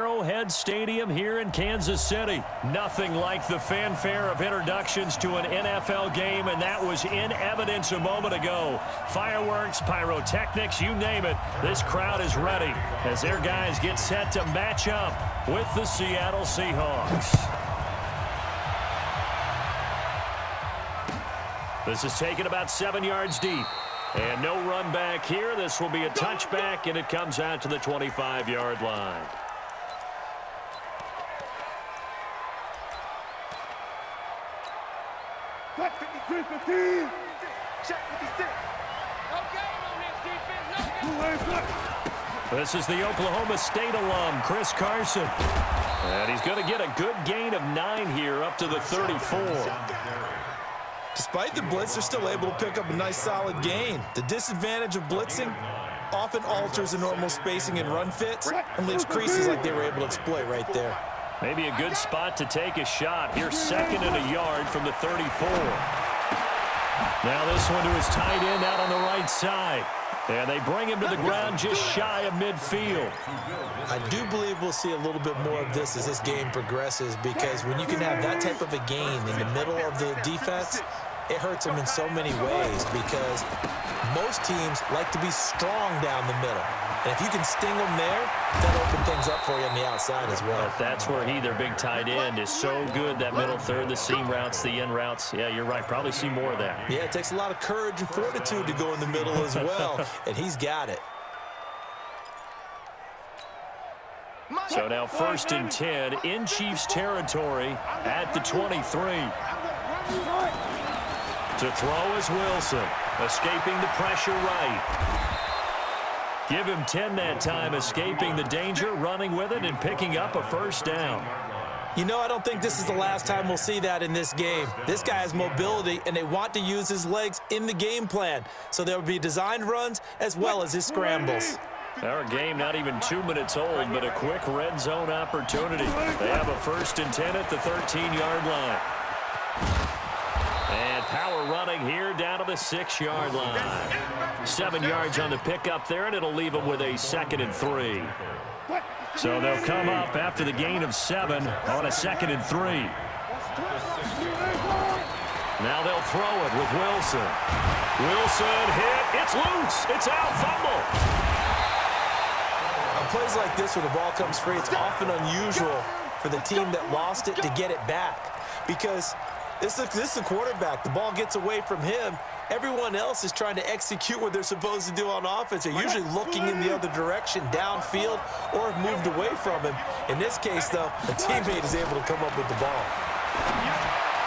Arrowhead Stadium here in Kansas City. Nothing like the fanfare of introductions to an NFL game, and that was in evidence a moment ago. Fireworks, pyrotechnics, you name it. This crowd is ready as their guys get set to match up with the Seattle Seahawks. This is taken about 7 yards deep. And no run back here. This will be a touchback, and it comes out to the 25-yard line. This is the Oklahoma State alum, Chris Carson. And he's going to get a good gain of 9 here up to the 34. Despite the blitz, they're still able to pick up a nice solid gain. The disadvantage of blitzing often alters the normal spacing and run fits and leaves creases like they were able to exploit right there. Maybe a good spot to take a shot. Here's 2nd and a yard from the 34. Now this one to his tight end out on the right side. And they bring him to the ground just shy of midfield. I do believe we'll see a little bit more of this as this game progresses, because when you can have that type of a gain in the middle of the defense, it hurts them in so many ways, because most teams like to be strong down the middle. And if you can sting them there, that'll open things up for you on the outside as well. But that's where their big tight end, is so good. That middle third, the seam routes, the in routes. Yeah, you're right. Probably see more of that. Yeah, it takes a lot of courage and fortitude to go in the middle as well, and he's got it. So now 1st and 10 in Chiefs territory at the 23. To throw is Wilson, escaping the pressure right. Give him 10 that time, escaping the danger, running with it, and picking up a 1st down. You know, I don't think this is the last time we'll see that in this game. This guy has mobility, and they want to use his legs in the game plan. So there will be designed runs as well as his scrambles. Our game not even 2 minutes old, but a quick red zone opportunity. They have a 1st and 10 at the 13-yard line. And power running here down to the 6-yard line. 7 yards on the pickup there, and it'll leave them with a 2nd and 3. So they'll come up after the gain of 7 on a 2nd and 3. Now they'll throw it with Wilson. Wilson hit. It's loose. It's out. Fumble. On plays like this, when the ball comes free, it's often unusual for the team that lost it to get it back, because this is the quarterback. The ball gets away from him. Everyone else is trying to execute what they're supposed to do on offense. They're usually looking in the other direction, downfield, or have moved away from him. In this case, though, a teammate is able to come up with the ball.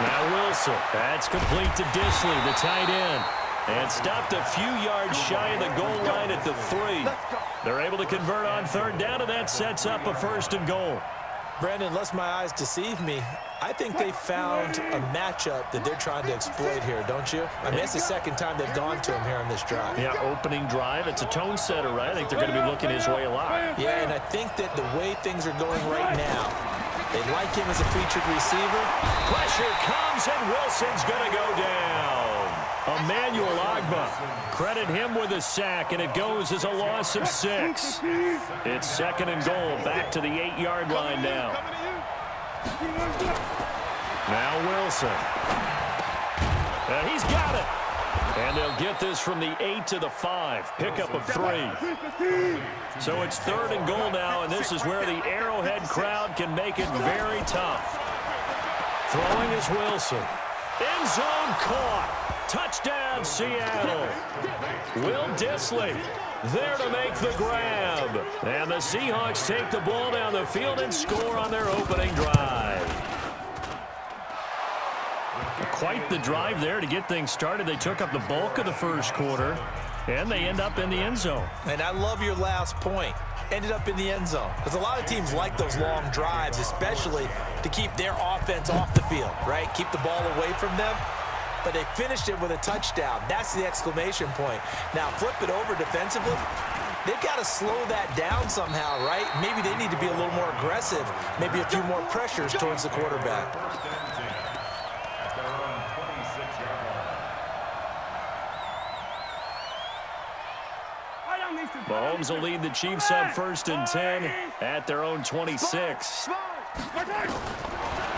Now Wilson. That's complete to Disley, the tight end. And stopped a few yards shy of the goal line at the 3. They're able to convert on 3rd down, and that sets up a 1st and goal. Brandon, unless my eyes deceive me, I think they found a matchup that they're trying to exploit here, don't you? I mean, it's the 2nd time they've gone to him here on this drive. Yeah, opening drive. It's a tone setter, right? I think they're going to be looking his way a lot. Yeah, and I think that the way things are going right now, they like him as a featured receiver. Pressure comes, and Wilson's going to go down. Emmanuel Ogbah, credit him with a sack, and it goes as a loss of 6. It's 2nd and goal, back to the 8-yard line now. Now Wilson. He's got it. And they'll get this from the 8 to the 5. Pickup of 3. So it's 3rd and goal now, and this is where the Arrowhead crowd can make it very tough. Throwing is Wilson. End zone caught. Touchdown, Seattle. Will Disley there to make the grab. And the Seahawks take the ball down the field and score on their opening drive. Quite the drive there to get things started. They took up the bulk of the 1st quarter, and they end up in the end zone. And I love your last point. Ended up in the end zone. Because a lot of teams like those long drives, especially to keep their offense off the field, right? Keep the ball away from them. But they finished it with a touchdown. That's the exclamation point. Now, flip it over defensively. They've got to slow that down somehow, right? Maybe they need to be a little more aggressive. Maybe a few more pressures towards the quarterback. Mahomes will lead the Chiefs up 1st and 10 at their own 26.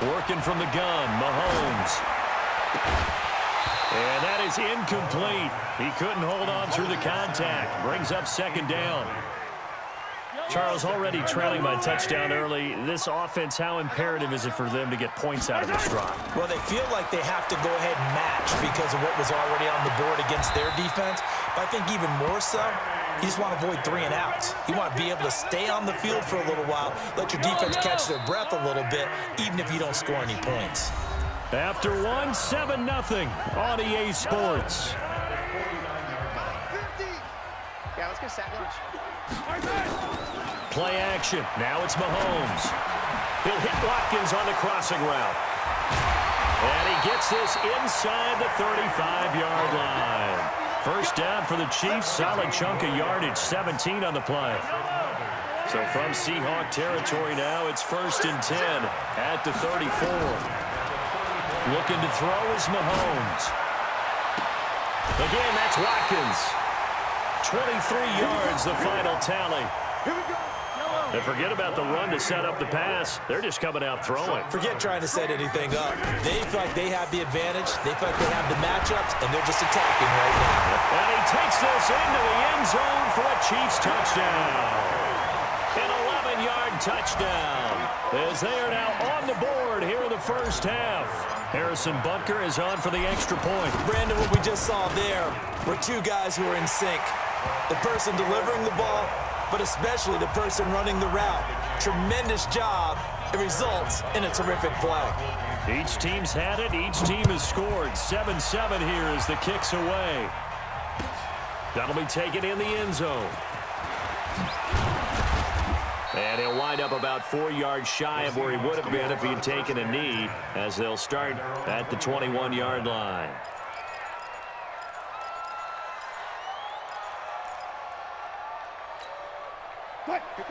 Working from the gun, Mahomes. And that is incomplete. He couldn't hold on through the contact. Brings up 2nd down. Charles, already trailing by touchdown early. This offense, how imperative is it for them to get points out of this drive? Well, they feel like they have to go ahead and match because of what was already on the board against their defense. But I think even more so, you just want to avoid 3 and outs. You want to be able to stay on the field for a little while, let your defense catch their breath a little bit, even if you don't score any points. After 1, 7-0 on EA Sports. Yeah, let's go sack lunch. Play action. Now it's Mahomes. He'll hit Watkins on the crossing route. And he gets this inside the 35-yard line. 1st down for the Chiefs. Solid chunk of yardage. 17 on the play. So from Seahawk territory now, it's 1st and 10 at the 34. Looking to throw is Mahomes. Again, that's Watkins. 23 yards, the final tally. And forget about the run to set up the pass. They're just coming out throwing. Forget trying to set anything up. They feel like they have the advantage. They feel like they have the matchups, and they're just attacking right now. And he takes this into the end zone for a Chiefs touchdown. An 11-yard touchdown, as they are now on the board here in the 1st half. Harrison Butker is on for the extra point. Brandon, what we just saw there were 2 guys who are in sync. The person delivering the ball, but especially the person running the route. Tremendous job. It results in a terrific play. Each team's had it. Each team has scored. 7-7 here as the kick's away. That'll be taken in the end zone. And he'll wind up about 4 yards shy of where he would have been if he had taken a knee, as they'll start at the 21-yard line.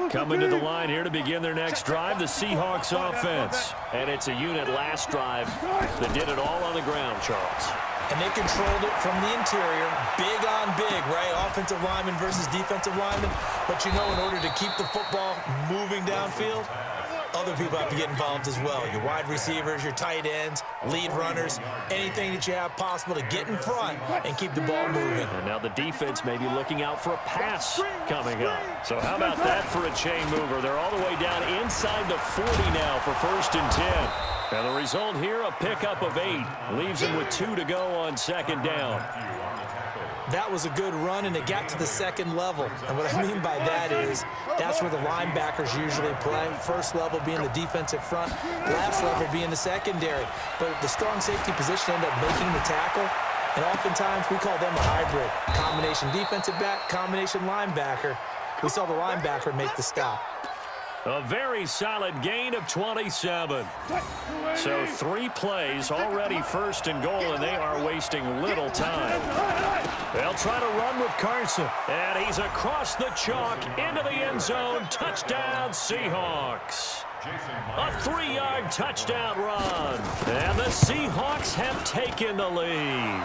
Coming to the line here to begin their next drive, the Seahawks offense. And it's a unit last drive that did it all on the ground, Charles. And they controlled it from the interior, big on big, right? Offensive lineman versus defensive lineman. But you know, in order to keep the football moving downfield, other people have to get involved as well. Your wide receivers, your tight ends, lead runners, anything that you have possible to get in front and keep the ball moving. And now the defense may be looking out for a pass coming up. So how about that for a chain mover? They're all the way down inside the 40 now for 1st and 10. And the result here, a pickup of 8. Leaves him with 2 to go on 2nd down. That was a good run, and it got to the 2nd level. And what I mean by that is that's where the linebackers usually play. 1st level being the defensive front, last level being the secondary. But the strong safety position ended up making the tackle. And oftentimes we call them a hybrid. Combination defensive back, combination linebacker. We saw the linebacker make the stop. A very solid gain of 27. So 3 plays, already 1st and goal, and they are wasting little time. They'll try to run with Carson, and he's across the chalk into the end zone. Touchdown, Seahawks. A 3-yard touchdown run, and the Seahawks have taken the lead.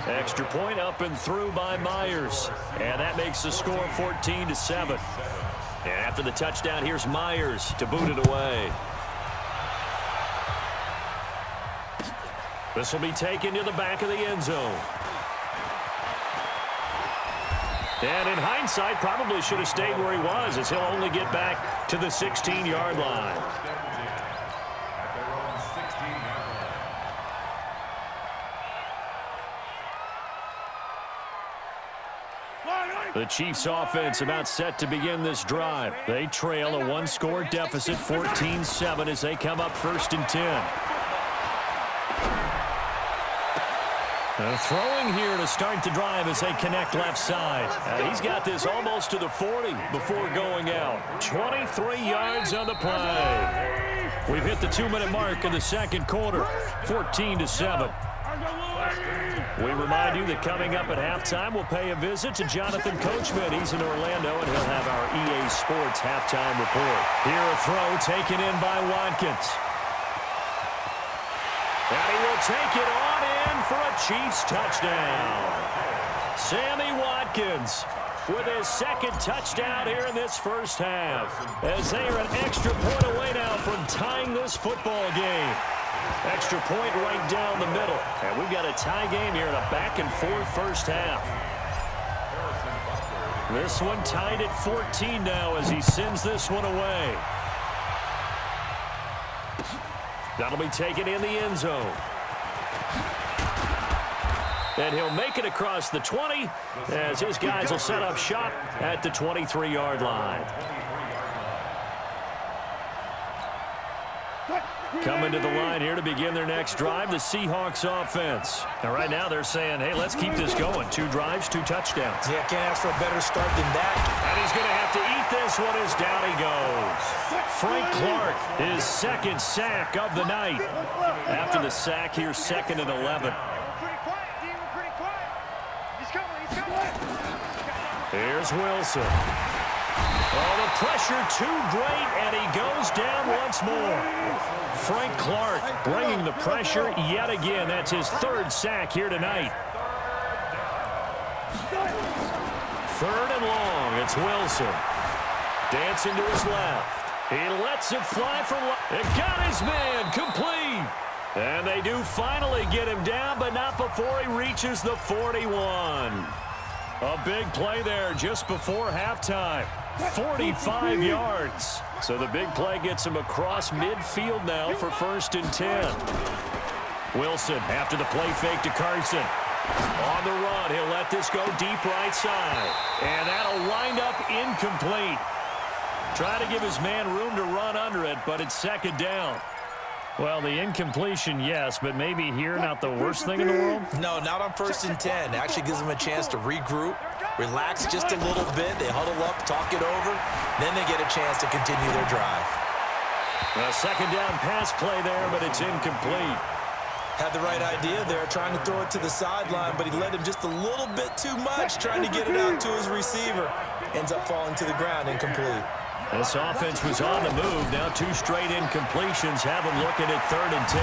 Extra point up and through by Myers, and that makes the score 14-7. And after the touchdown, here's Myers to boot it away. This will be taken to the back of the end zone. And in hindsight, probably should have stayed where he was, as he'll only get back to the 16-yard line. The Chiefs offense about set to begin this drive. They trail a 1-score deficit, 14-7, as they come up 1st and 10. Throwing here to start the drive as they connect left side. He's got this almost to the 40 before going out. 23 yards on the play. We've hit the 2-minute mark in the 2nd quarter, 14-7. We remind you that coming up at halftime, we'll pay a visit to Jonathan Coachman. He's in Orlando, and he'll have our EA Sports halftime report. Here a throw taken in by Watkins. And he will take it on in for a Chiefs touchdown. Sammy Watkins with his second touchdown here in this first half, as they are an extra point away now from tying this football game. Extra point right down the middle. And we've got a tie game here in a back-and-forth first half. This one tied at 14 now as he sends this one away. That'll be taken in the end zone. And he'll make it across the 20 as his guys will set up shop at the 23-yard line. Coming to the line here to begin their next drive, the Seahawks offense. And right now they're saying, hey, let's keep this going. 2 drives, 2 touchdowns. Yeah, can't ask for a better start than that. And he's going to have to eat this one as down he goes. Frank Clark, his second sack of the night. After the sack, here's 2nd and 11. Here's Wilson. Oh, the pressure too great, and he goes down once more. Frank Clark bringing the pressure yet again. That's his 3rd sack here tonight. 3rd and long. It's Wilson. Dancing to his left. He lets it fly from left. It got his man complete. And they do finally get him down, but not before he reaches the 41. A big play there just before halftime. 45 yards. So the big play gets him across midfield now for 1st and 10. Wilson after the play fake to Carson. On the run, he'll let this go deep right side. And that'll wind up incomplete. Try to give his man room to run under it, but it's 2nd down. Well, the incompletion, yes, but maybe here not the worst thing in the world? No, not on 1st and 10. Actually gives them a chance to regroup, relax just a little bit. They huddle up, talk it over. Then they get a chance to continue their drive. A 2nd down pass play there, but it's incomplete. Had the right idea there, trying to throw it to the sideline, but he led him just a little bit too much, trying to get it out to his receiver. Ends up falling to the ground, incomplete. This offense was on the move. Now 2 straight incompletions have them looking at 3rd and 10.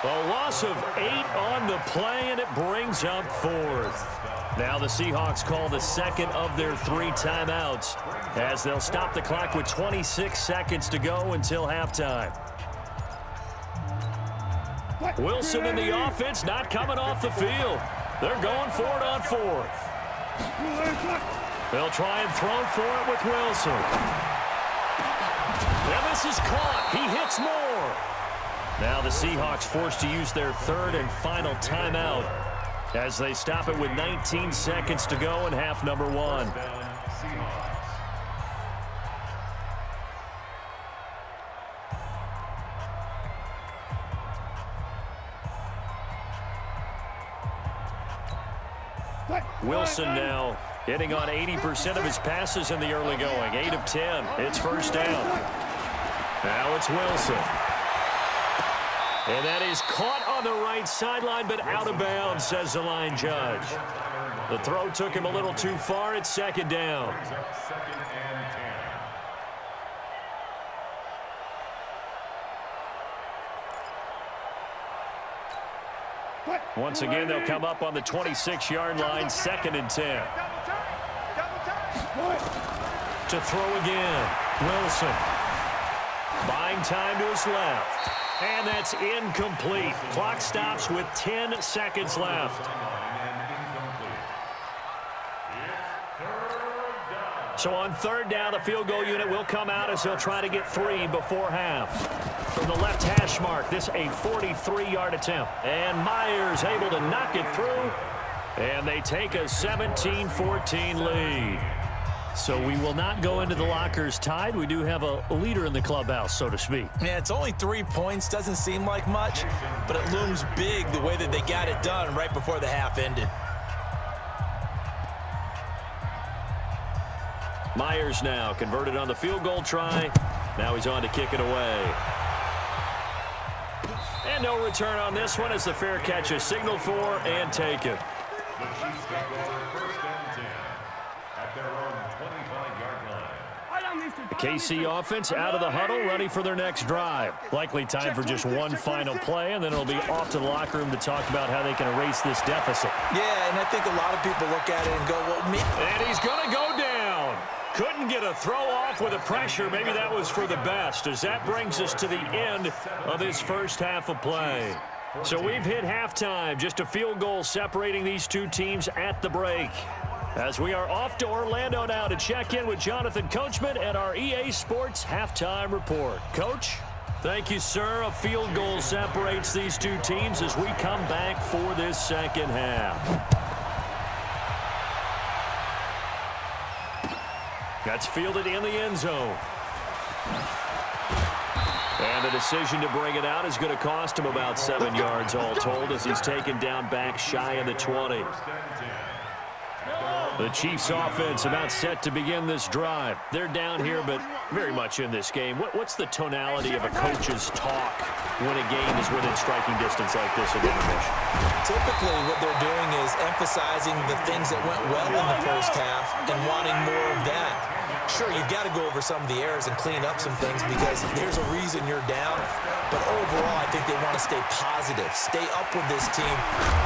A loss of 8 on the play, and it brings up 4th. Now the Seahawks call the 2nd of their 3 timeouts as they'll stop the clock with 26 seconds to go until halftime. Wilson and the offense not coming off the field. They're going for it on 4th. They'll try and throw for it with Wilson. And this is caught. He hits more. Now the Seahawks forced to use their 3rd and final timeout as they stop it with 19 seconds to go in half number 1. Wilson now hitting on 80% of his passes in the early going. 8 of 10. It's 1st down. Now it's Wilson. And that is caught on the right sideline, but out of bounds, says the line judge. The throw took him a little too far. It's 2nd down. Once again, they'll come up on the 26-yard line, 2nd and 10. To throw again, Wilson. Buying time to his left. And that's incomplete. Clock stops with 10 seconds left. So on 3rd down, the field goal unit will come out as he'll try to get 3 before half. From the left hash mark, this a 43-yard attempt. And Myers able to knock it through. And they take a 17-14 lead. So we will not go into the lockers tied. We do have a leader in the clubhouse, so to speak. Yeah, it's only 3 points. Doesn't seem like much, but it looms big the way that they got it done right before the half ended. Myers now converted on the field goal try. Now he's on to kick it away. And no return on this one as the fair catch is signaled for and taken. The Chiefs got going 1st and 10 at their own 25-yard line. The KC offense out of the huddle, ready for their next drive. Likely time for just one final play, and then it'll be off to the locker room to talk about how they can erase this deficit. Yeah, and I think a lot of people look at it and go, well, me. And he's going to go down. Couldn't get a throw off with the pressure. Maybe that was for the best, as that brings us to the end of this first half of play. So we've hit halftime, just a field goal separating these two teams at the break. As we are off to Orlando now to check in with Jonathan Coachman and our EA Sports Halftime Report. Coach? Thank you, sir. A field goal separates these two teams as we come back for this second half. That's fielded in the end zone. And the decision to bring it out is going to cost him about 7 yards all told as he's taken down back shy of the 20. The Chiefs offense about set to begin this drive. They're down here, but very much in this game. What's the tonality of a coach's talk when a game is within striking distance like this at intermission? Typically, what they're doing is emphasizing the things that went well in the first half and wanting more of that. Sure, you've got to go over some of the errors and clean up some things because there's a reason you're down. But overall, I think they want to stay positive, stay up with this team.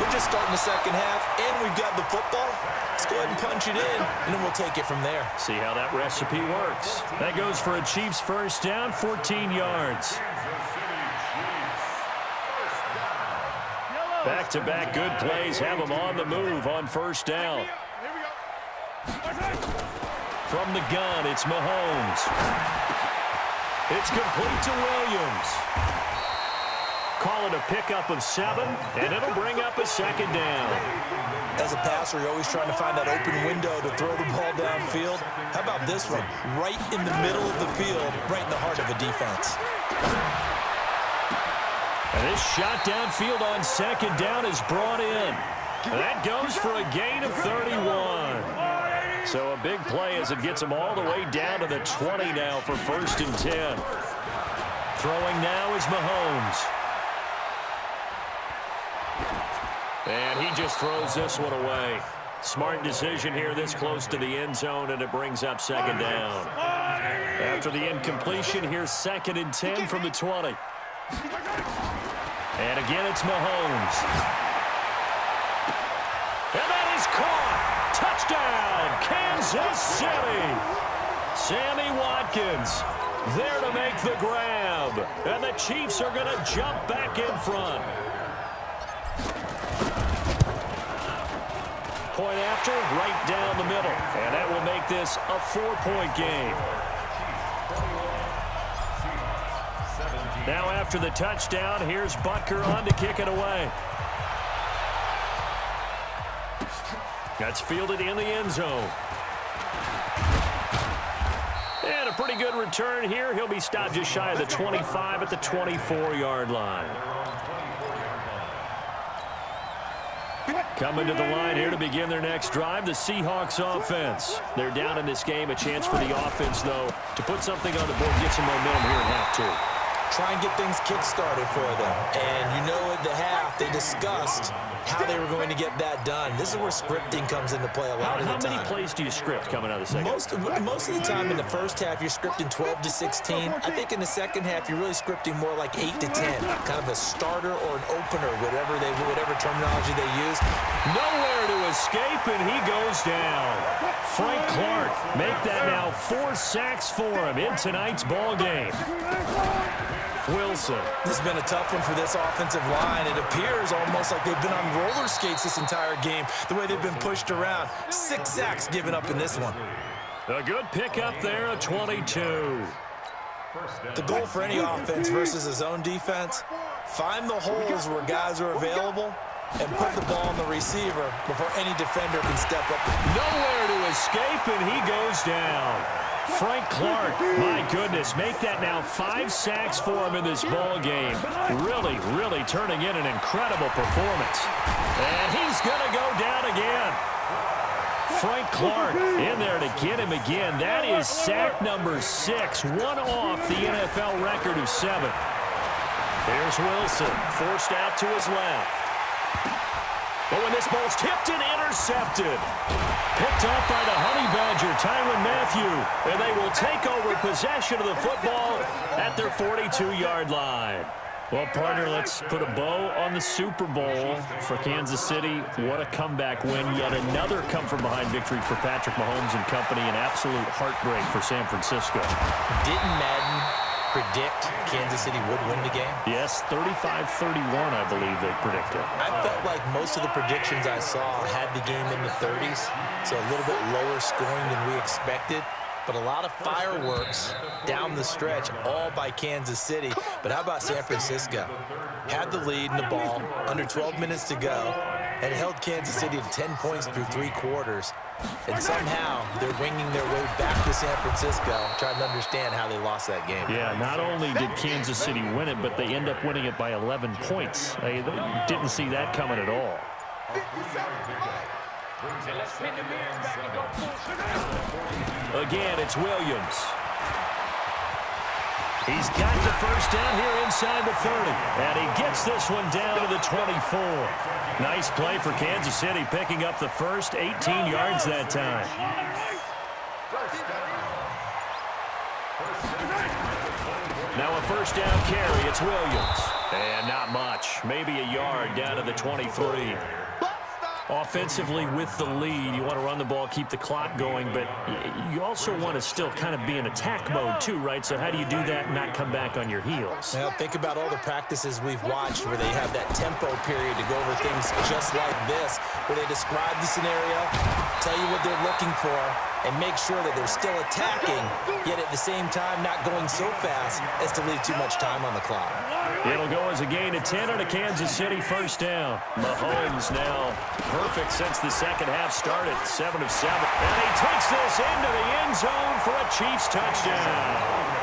We're just starting the second half, and we've got the football. Let's go ahead and punch it in, and then we'll take it from there. See how that recipe works. That goes for a Chiefs first down, 14 yards. Back-to-back good plays have them on the move on first down. From the gun, it's Mahomes. It's complete to Williams. Call it a pickup of 7, and it'll bring up a second down. As a passer, you're always trying to find that open window to throw the ball downfield. How about this one? Right in the middle of the field, right in the heart of a defense. And this shot downfield on second down is brought in. And that goes for a gain of 31. So a big play as it gets them all the way down to the 20 now for first and 10. Throwing now is Mahomes. And he just throws this one away. Smart decision here this close to the end zone, and it brings up second down. After the incompletion, here's second and 10 from the 20. And again, it's Mahomes. And that is caught. Touchdown, Kansas City. Sammy Watkins there to make the grab. And the Chiefs are going to jump back in front. Point after, right down the middle. And that will make this a 4-point game. Now after the touchdown, here's Butker on to kick it away. That's fielded in the end zone. And a pretty good return here. He'll be stopped just shy of the 25 at the 24-yard line. Coming to the line here to begin their next drive, the Seahawks offense. They're down in this game. A chance for the offense, though, to put something on the board, get some momentum here in half two. Try and get things kick-started for them. And you know at the half, they discussed how they were going to get that done. This is where scripting comes into play a lot of the time. How many plays do you script coming out of the second? Most of the time in the first half, you're scripting 12 to 16. I think in the second half, you're really scripting more like 8 to 10. Kind of a starter or an opener, whatever terminology they use. Nowhere to escape, and he goes down. Frank Clark make that now 4 sacks for him in tonight's ball game. Wilson. This has been a tough one for this offensive line. It appears almost like they've been on roller skates this entire game, the way they've been pushed around. 6 sacks given up in this one. A good pickup there, a 22. The goal for any offense versus a zone defense, find the holes where guys are available and put the ball on the receiver before any defender can step up. Nowhere to escape, and he goes down. Frank Clark, my goodness, make that now 5 sacks for him in this ball game. Really, really turning in an incredible performance. And he's going to go down again. Frank Clark in there to get him again. That is sack number 6, one off the NFL record of 7. Here's Wilson, forced out to his left. But when this ball's tipped and intercepted. Picked up by the Honey Badger, Tyrann Mathieu. And they will take over possession of the football at their 42-yard line. Well, partner, let's put a bow on the Super Bowl for Kansas City. What a comeback win. Yet another come-from-behind victory for Patrick Mahomes and company. An absolute heartbreak for San Francisco. Didn't Madden predict Kansas City would win the game? Yes, 35-31, I believe they predicted. I felt like most of the predictions I saw had the game in the 30s, so a little bit lower scoring than we expected. But a lot of fireworks down the stretch, all by Kansas City. But how about San Francisco? Had the lead in the ball, under 12 minutes to go, and held Kansas City to 10 points through 3 quarters. And somehow they're winging their way back to San Francisco, trying to understand how they lost that game. Yeah, not only did Kansas City win it, but they end up winning it by 11 points. They didn't see that coming at all. Again, it's Williams. He's got the first down here inside the 30. And he gets this one down to the 24. Nice play for Kansas City, picking up the first 18 yards that time. Now a first down carry. It's Williams. And not much. Maybe a yard down to the 23. Offensively with the lead, you want to run the ball, keep the clock going, but you also want to still kind of be in attack mode too, right? So how do you do that and not come back on your heels? Now, think about all the practices we've watched where they have that tempo period to go over things just like this, where they describe the scenario, tell you what they're looking for, and make sure that they're still attacking, yet at the same time not going so fast as to leave too much time on the clock. It'll go as a gain of 10 on a Kansas City first down. Mahomes now perfect since the second half started, 7 of 7. And he takes this into the end zone for a Chiefs touchdown.